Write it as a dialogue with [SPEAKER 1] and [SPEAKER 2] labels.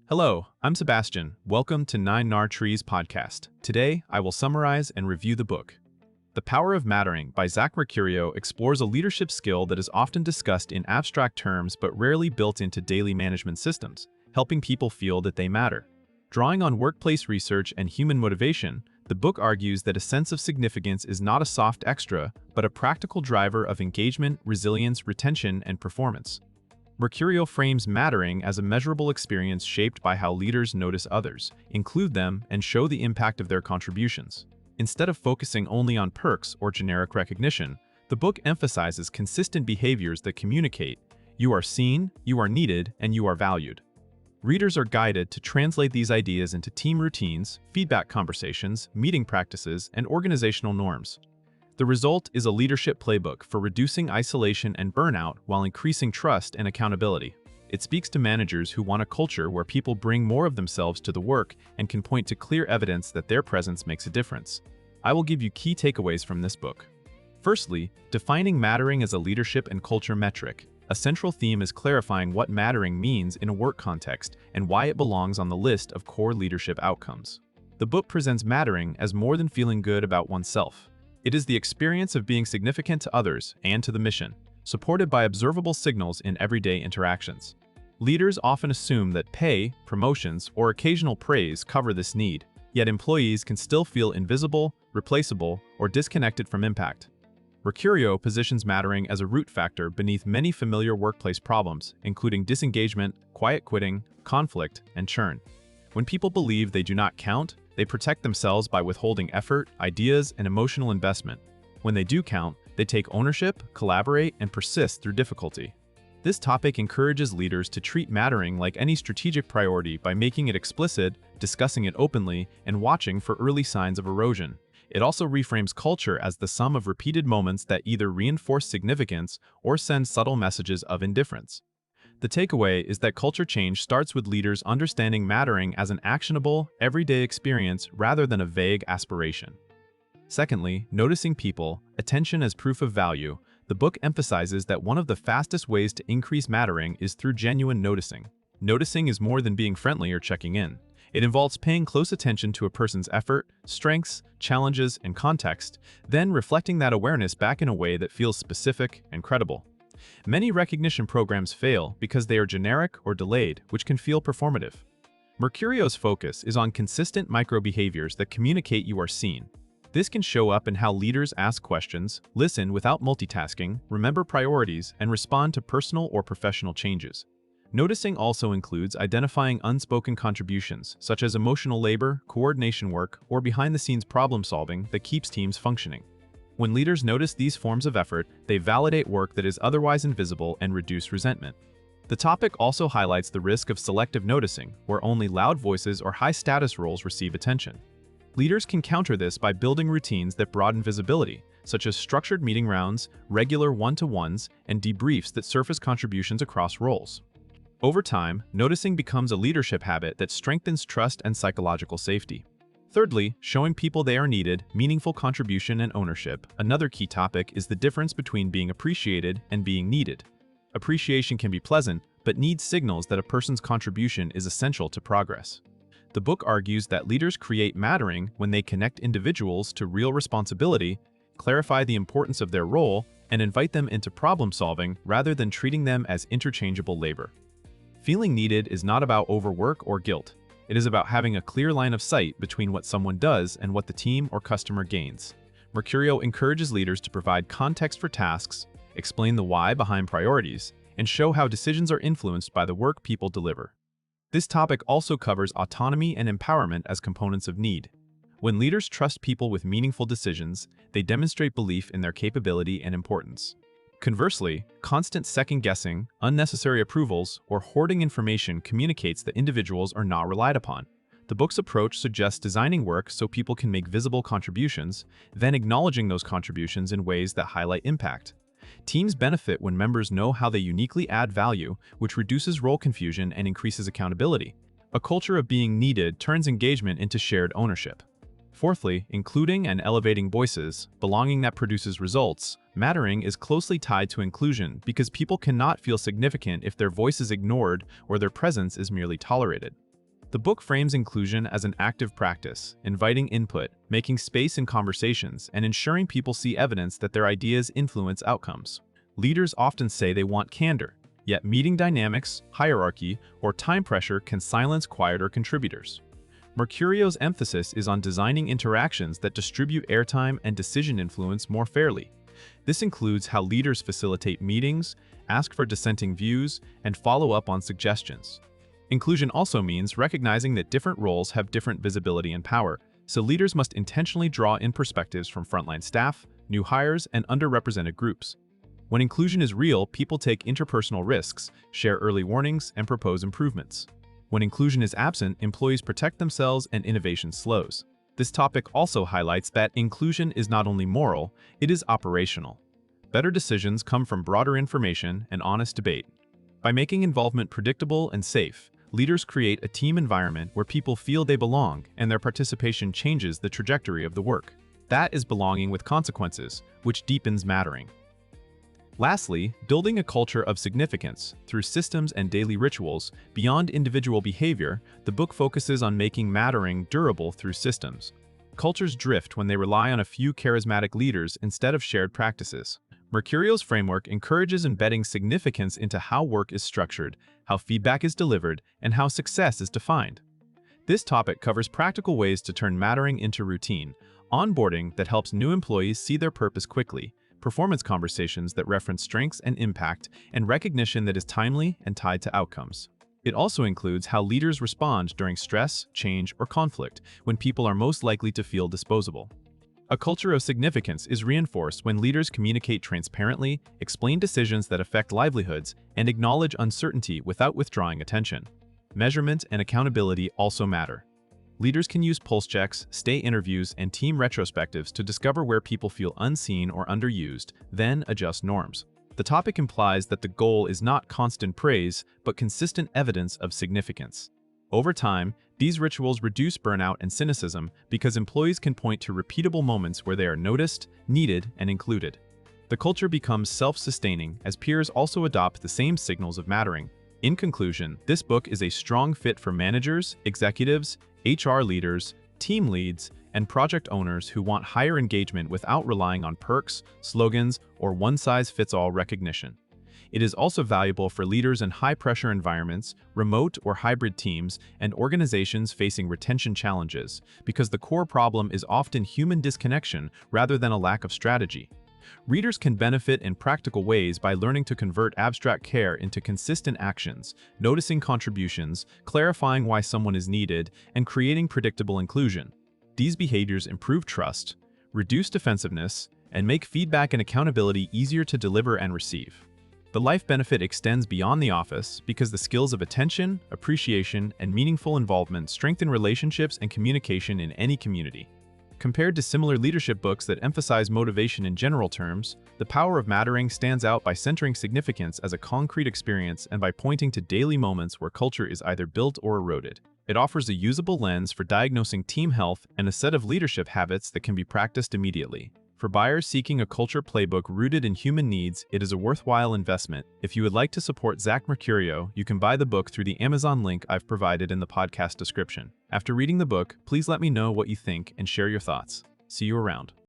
[SPEAKER 1] Hello, I'm Sebastian. Welcome to 9 Trees podcast. Today, I will summarize and review the book. The Power of Mattering by Mercurio explores a leadership skill that is often discussed in abstract terms but rarely built into daily management systems, helping people feel that they matter. Drawing on workplace research and human motivation, the book argues that a sense of significance is not a soft extra, but a practical driver of engagement, resilience, retention, and performance. Mercurio frames mattering as a measurable experience shaped by how leaders notice others, include them, and show the impact of their contributions. Instead of focusing only on perks or generic recognition, the book emphasizes consistent behaviors that communicate, you are seen, you are needed, and you are valued. Readers are guided to translate these ideas into team routines, feedback conversations, meeting practices, and organizational norms. The result is a leadership playbook for reducing isolation and burnout while increasing trust and accountability. It speaks to managers who want a culture where people bring more of themselves to the work and can point to clear evidence that their presence makes a difference. I will give you key takeaways from this book. Firstly, defining mattering as a leadership and culture metric. A central theme is clarifying what mattering means in a work context and why it belongs on the list of core leadership outcomes. The book presents mattering as more than feeling good about oneself. It is the experience of being significant to others and to the mission, supported by observable signals in everyday interactions. Leaders often assume that pay, promotions, or occasional praise cover this need, yet employees can still feel invisible, replaceable, or disconnected from impact. Mercurio positions mattering as a root factor beneath many familiar workplace problems, including disengagement, quiet quitting, conflict, and churn. When people believe they do not count, they protect themselves by withholding effort, ideas, and emotional investment. When they do count, they take ownership, collaborate, and persist through difficulty. This topic encourages leaders to treat mattering like any strategic priority by making it explicit, discussing it openly, and watching for early signs of erosion. It also reframes culture as the sum of repeated moments that either reinforce significance or send subtle messages of indifference. The takeaway is that culture change starts with leaders understanding mattering as an actionable, everyday experience rather than a vague aspiration. Secondly, noticing people, attention as proof of value. The book emphasizes that one of the fastest ways to increase mattering is through genuine noticing. Noticing is more than being friendly or checking in. It involves paying close attention to a person's effort, strengths, challenges, and context, then reflecting that awareness back in a way that feels specific and credible. Many recognition programs fail because they are generic or delayed, which can feel performative. Mercurio's focus is on consistent micro-behaviors that communicate you are seen. This can show up in how leaders ask questions, listen without multitasking, remember priorities, and respond to personal or professional changes. Noticing also includes identifying unspoken contributions, such as emotional labor, coordination work, or behind-the-scenes problem-solving that keeps teams functioning. When leaders notice these forms of effort, they validate work that is otherwise invisible and reduce resentment. The topic also highlights the risk of selective noticing, where only loud voices or high-status roles receive attention. Leaders can counter this by building routines that broaden visibility, such as structured meeting rounds, regular one-to-ones, and debriefs that surface contributions across roles. Over time, noticing becomes a leadership habit that strengthens trust and psychological safety. Thirdly, showing people they are needed, meaningful contribution and ownership. Another key topic is the difference between being appreciated and being needed. Appreciation can be pleasant, but need signals that a person's contribution is essential to progress. The book argues that leaders create mattering when they connect individuals to real responsibility, clarify the importance of their role, and invite them into problem-solving rather than treating them as interchangeable labor. Feeling needed is not about overwork or guilt. It is about having a clear line of sight between what someone does and what the team or customer gains. Mercurio encourages leaders to provide context for tasks, explain the why behind priorities, and show how decisions are influenced by the work people deliver. This topic also covers autonomy and empowerment as components of need. When leaders trust people with meaningful decisions, they demonstrate belief in their capability and importance. Conversely, constant second-guessing, unnecessary approvals, or hoarding information communicates that individuals are not relied upon. The book's approach suggests designing work so people can make visible contributions, then acknowledging those contributions in ways that highlight impact. Teams benefit when members know how they uniquely add value, which reduces role confusion and increases accountability. A culture of being needed turns engagement into shared ownership. Fourthly, including and elevating voices, belonging that produces results. Mattering is closely tied to inclusion because people cannot feel significant if their voice is ignored or their presence is merely tolerated. The book frames inclusion as an active practice, inviting input, making space in conversations, and ensuring people see evidence that their ideas influence outcomes. Leaders often say they want candor, yet meeting dynamics, hierarchy, or time pressure can silence quieter contributors. Mercurio's emphasis is on designing interactions that distribute airtime and decision influence more fairly. This includes how leaders facilitate meetings, ask for dissenting views, and follow up on suggestions. Inclusion also means recognizing that different roles have different visibility and power, so leaders must intentionally draw in perspectives from frontline staff, new hires, and underrepresented groups. When inclusion is real, people take interpersonal risks, share early warnings, and propose improvements. When inclusion is absent, employees protect themselves and innovation slows. This topic also highlights that inclusion is not only moral, it is operational. Better decisions come from broader information and honest debate. By making involvement predictable and safe, leaders create a team environment where people feel they belong and their participation changes the trajectory of the work. That is belonging with consequences, which deepens mattering. Lastly, building a culture of significance through systems and daily rituals beyond individual behavior, the book focuses on making mattering durable through systems. Cultures drift when they rely on a few charismatic leaders instead of shared practices. Mercurio's framework encourages embedding significance into how work is structured, how feedback is delivered, and how success is defined. This topic covers practical ways to turn mattering into routine, onboarding that helps new employees see their purpose quickly, performance conversations that reference strengths and impact, and recognition that is timely and tied to outcomes. It also includes how leaders respond during stress, change, or conflict when people are most likely to feel disposable. A culture of significance is reinforced when leaders communicate transparently, explain decisions that affect livelihoods, and acknowledge uncertainty without withdrawing attention. Measurement and accountability also matter. Leaders can use pulse checks, stay interviews, and team retrospectives to discover where people feel unseen or underused, then adjust norms. The topic implies that the goal is not constant praise, but consistent evidence of significance. Over time, these rituals reduce burnout and cynicism because employees can point to repeatable moments where they are noticed, needed, and included. The culture becomes self-sustaining as peers also adopt the same signals of mattering. In conclusion, this book is a strong fit for managers, executives, HR leaders, team leads, and project owners who want higher engagement without relying on perks, slogans, or one-size-fits-all recognition. It is also valuable for leaders in high-pressure environments, remote or hybrid teams, and organizations facing retention challenges, because the core problem is often human disconnection rather than a lack of strategy. Readers can benefit in practical ways by learning to convert abstract care into consistent actions, noticing contributions, clarifying why someone is needed, and creating predictable inclusion. These behaviors improve trust, reduce defensiveness, and make feedback and accountability easier to deliver and receive. The life benefit extends beyond the office because the skills of attention, appreciation, and meaningful involvement strengthen relationships and communication in any community. Compared to similar leadership books that emphasize motivation in general terms, The Power of Mattering stands out by centering significance as a concrete experience and by pointing to daily moments where culture is either built or eroded. It offers a usable lens for diagnosing team health and a set of leadership habits that can be practiced immediately. For buyers seeking a culture playbook rooted in human needs, it is a worthwhile investment. If you would like to support Zach Mercurio, you can buy the book through the Amazon link I've provided in the podcast description. After reading the book, please let me know what you think and share your thoughts. See you around.